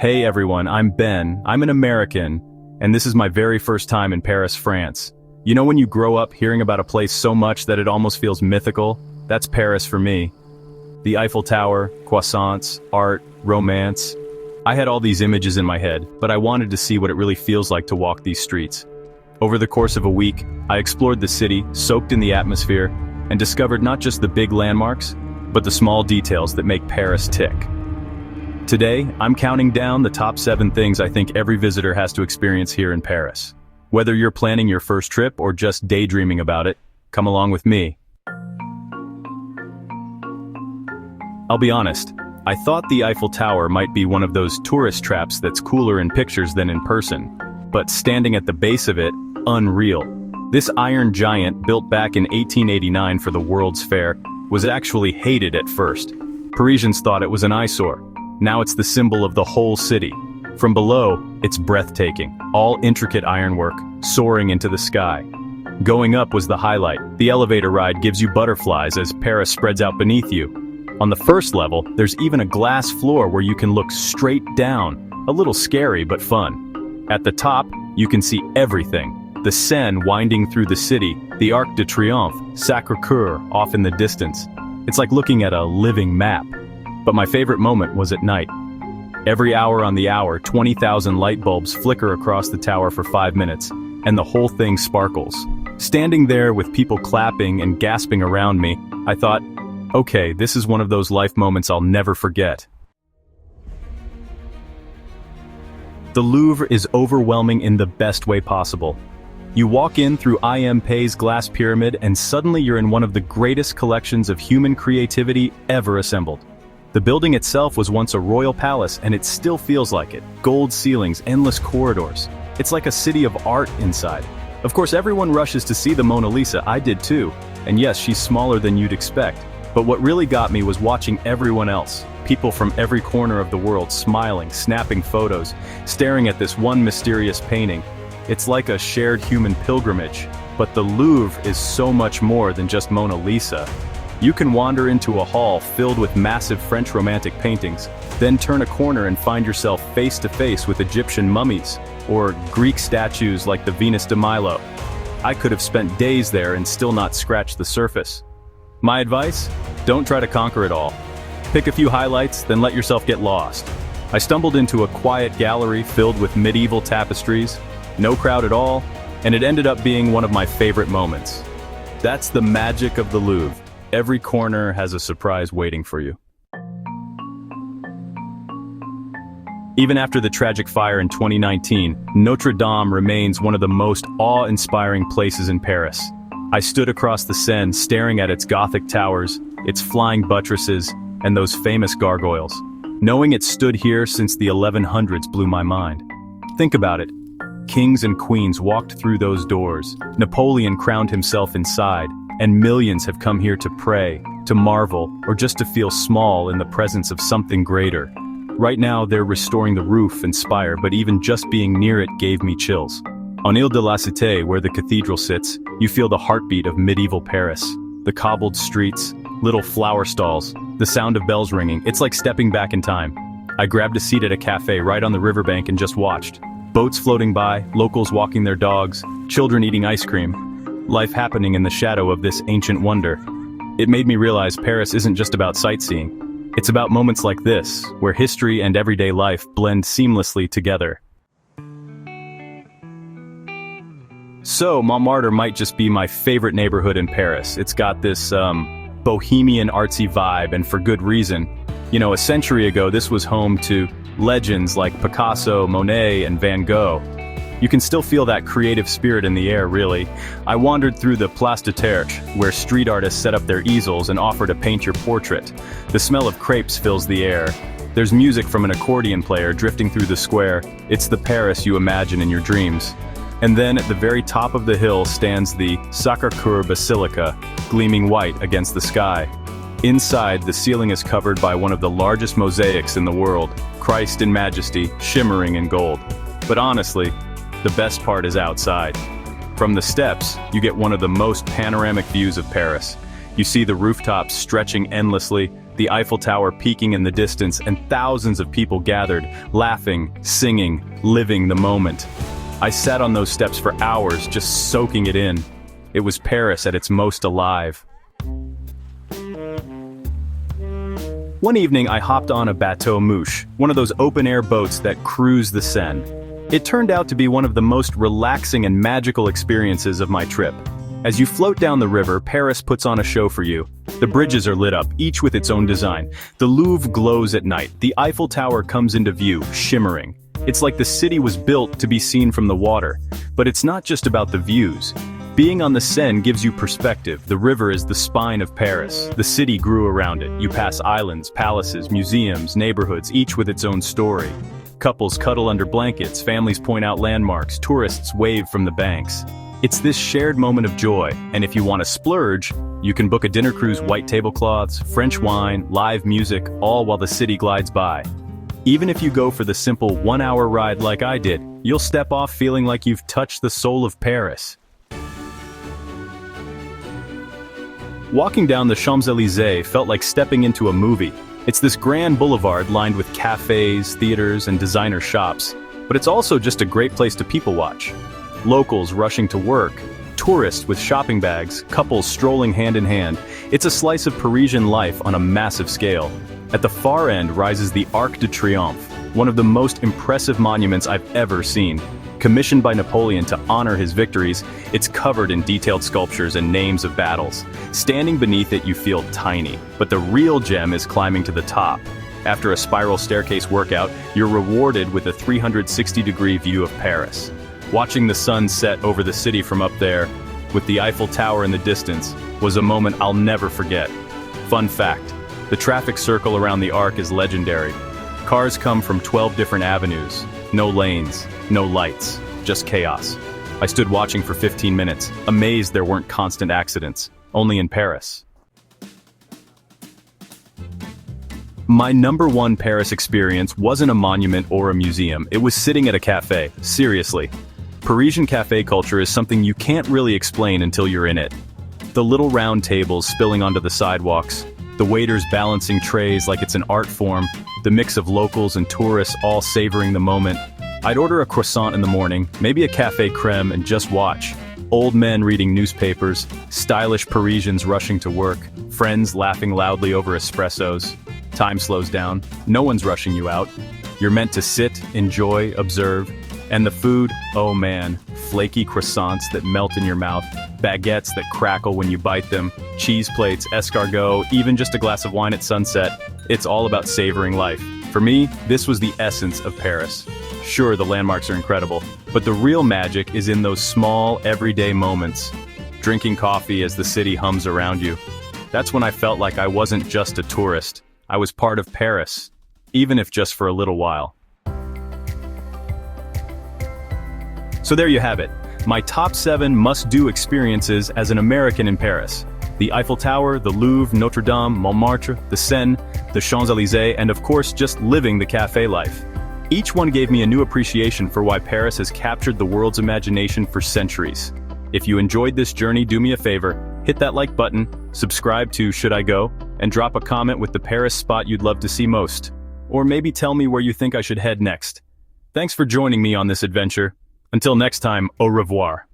Hey everyone, I'm Ben, I'm an American, and this is my very first time in Paris, France. You know when you grow up hearing about a place so much that it almost feels mythical? That's Paris for me. The Eiffel Tower, croissants, art, romance. I had all these images in my head, but I wanted to see what it really feels like to walk these streets. Over the course of a week, I explored the city, soaked in the atmosphere, and discovered not just the big landmarks, but the small details that make Paris tick. Today, I'm counting down the top 7 things I think every visitor has to experience here in Paris. Whether you're planning your first trip or just daydreaming about it, come along with me. I'll be honest, I thought the Eiffel Tower might be one of those tourist traps that's cooler in pictures than in person, but standing at the base of it, unreal. This iron giant, built back in 1889 for the World's Fair, was actually hated at first. Parisians thought it was an eyesore. Now it's the symbol of the whole city. From below, it's breathtaking, all intricate ironwork, soaring into the sky. Going up was the highlight. The elevator ride gives you butterflies as Paris spreads out beneath you. On the first level, there's even a glass floor where you can look straight down. A little scary, but fun. At the top, you can see everything. The Seine winding through the city, the Arc de Triomphe, Sacre-Cœur off in the distance. It's like looking at a living map. But my favorite moment was at night. Every hour on the hour, 20,000 light bulbs flicker across the tower for 5 minutes, and the whole thing sparkles. Standing there with people clapping and gasping around me, I thought, okay, this is one of those life moments I'll never forget. The Louvre is overwhelming in the best way possible. You walk in through IMP's glass pyramid and suddenly you're in one of the greatest collections of human creativity ever assembled. The building itself was once a royal palace and it still feels like it. Gold ceilings, endless corridors. It's like a city of art inside. Of course, everyone rushes to see the Mona Lisa. I did too. And yes, she's smaller than you'd expect. But what really got me was watching everyone else. People from every corner of the world smiling, snapping photos, staring at this one mysterious painting. It's like a shared human pilgrimage. But the Louvre is so much more than just Mona Lisa. You can wander into a hall filled with massive French Romantic paintings, then turn a corner and find yourself face to face with Egyptian mummies, or Greek statues like the Venus de Milo. I could have spent days there and still not scratched the surface. My advice? Don't try to conquer it all. Pick a few highlights, then let yourself get lost. I stumbled into a quiet gallery filled with medieval tapestries, no crowd at all, and it ended up being one of my favorite moments. That's the magic of the Louvre. Every corner has a surprise waiting for you. Even after the tragic fire in 2019, Notre-Dame remains one of the most awe-inspiring places in Paris. I stood across the Seine staring at its Gothic towers, its flying buttresses, and those famous gargoyles. Knowing it stood here since the 1100s blew my mind. Think about it. Kings and queens walked through those doors. Napoleon crowned himself inside. And millions have come here to pray, to marvel, or just to feel small in the presence of something greater. Right now, they're restoring the roof and spire, but even just being near it gave me chills. On Île de la Cité, where the cathedral sits, you feel the heartbeat of medieval Paris. The cobbled streets, little flower stalls, the sound of bells ringing. It's like stepping back in time. I grabbed a seat at a café right on the riverbank and just watched. Boats floating by, locals walking their dogs, children eating ice cream. Life happening in the shadow of this ancient wonder. It made me realize Paris isn't just about sightseeing. It's about moments like this, where history and everyday life blend seamlessly together. So, Montmartre might just be my favorite neighborhood in Paris. It's got this, bohemian artsy vibe, and for good reason. You know, a century ago, this was home to legends like Picasso, Monet, and Van Gogh. You can still feel that creative spirit in the air, really. I wandered through the Place de Terre, where street artists set up their easels and offer to paint your portrait. The smell of crepes fills the air. There's music from an accordion player drifting through the square. It's the Paris you imagine in your dreams. And then at the very top of the hill stands the Sacre-Cœur Basilica, gleaming white against the sky. Inside, the ceiling is covered by one of the largest mosaics in the world, Christ in Majesty, shimmering in gold. But honestly, the best part is outside. From the steps, you get one of the most panoramic views of Paris. You see the rooftops stretching endlessly, the Eiffel Tower peaking in the distance, and thousands of people gathered, laughing, singing, living the moment. I sat on those steps for hours, just soaking it in. It was Paris at its most alive. One evening, I hopped on a bateau mouche, one of those open-air boats that cruise the Seine. It turned out to be one of the most relaxing and magical experiences of my trip. As you float down the river, Paris puts on a show for you. The bridges are lit up, each with its own design. The Louvre glows at night. The Eiffel Tower comes into view, shimmering. It's like the city was built to be seen from the water. But it's not just about the views. Being on the Seine gives you perspective. The river is the spine of Paris. The city grew around it. You pass islands, palaces, museums, neighborhoods, each with its own story. Couples cuddle under blankets, families point out landmarks, tourists wave from the banks. It's this shared moment of joy, and if you want to splurge, you can book a dinner cruise, white tablecloths, French wine, live music, all while the city glides by. Even if you go for the simple one-hour ride like I did, you'll step off feeling like you've touched the soul of Paris. Walking down the Champs-Élysées felt like stepping into a movie. It's this grand boulevard lined with cafes, theaters, and designer shops, but it's also just a great place to people watch. Locals rushing to work, tourists with shopping bags, couples strolling hand in hand. It's a slice of Parisian life on a massive scale. At the far end rises the Arc de Triomphe, one of the most impressive monuments I've ever seen. Commissioned by Napoleon to honor his victories, it's covered in detailed sculptures and names of battles. Standing beneath it, you feel tiny, but the real gem is climbing to the top. After a spiral staircase workout, you're rewarded with a 360-degree view of Paris. Watching the sun set over the city from up there, with the Eiffel Tower in the distance, was a moment I'll never forget. Fun fact, the traffic circle around the Arc is legendary. Cars come from 12 different avenues. No lanes, no lights, just chaos. I stood watching for 15 minutes, amazed there weren't constant accidents, only in Paris. My number one Paris experience wasn't a monument or a museum, it was sitting at a cafe, seriously. Parisian cafe culture is something you can't really explain until you're in it. The little round tables spilling onto the sidewalks, the waiters balancing trays like it's an art form, the mix of locals and tourists all savoring the moment. I'd order a croissant in the morning, maybe a café crème, and just watch. Old men reading newspapers, stylish Parisians rushing to work, friends laughing loudly over espressos. Time slows down, no one's rushing you out. You're meant to sit, enjoy, observe. And the food, oh man, flaky croissants that melt in your mouth, baguettes that crackle when you bite them, cheese plates, escargot, even just a glass of wine at sunset. It's all about savoring life. For me, this was the essence of Paris. Sure, the landmarks are incredible, but the real magic is in those small, everyday moments. Drinking coffee as the city hums around you. That's when I felt like I wasn't just a tourist. I was part of Paris, even if just for a little while. So there you have it, my top 7 must-do experiences as an American in Paris. The Eiffel Tower, the Louvre, Notre-Dame, Montmartre, the Seine, the Champs-Élysées, and of course just living the cafe life. Each one gave me a new appreciation for why Paris has captured the world's imagination for centuries. If you enjoyed this journey, do me a favor, hit that like button, subscribe to Should I Go, and drop a comment with the Paris spot you'd love to see most. Or maybe tell me where you think I should head next. Thanks for joining me on this adventure. Until next time, au revoir.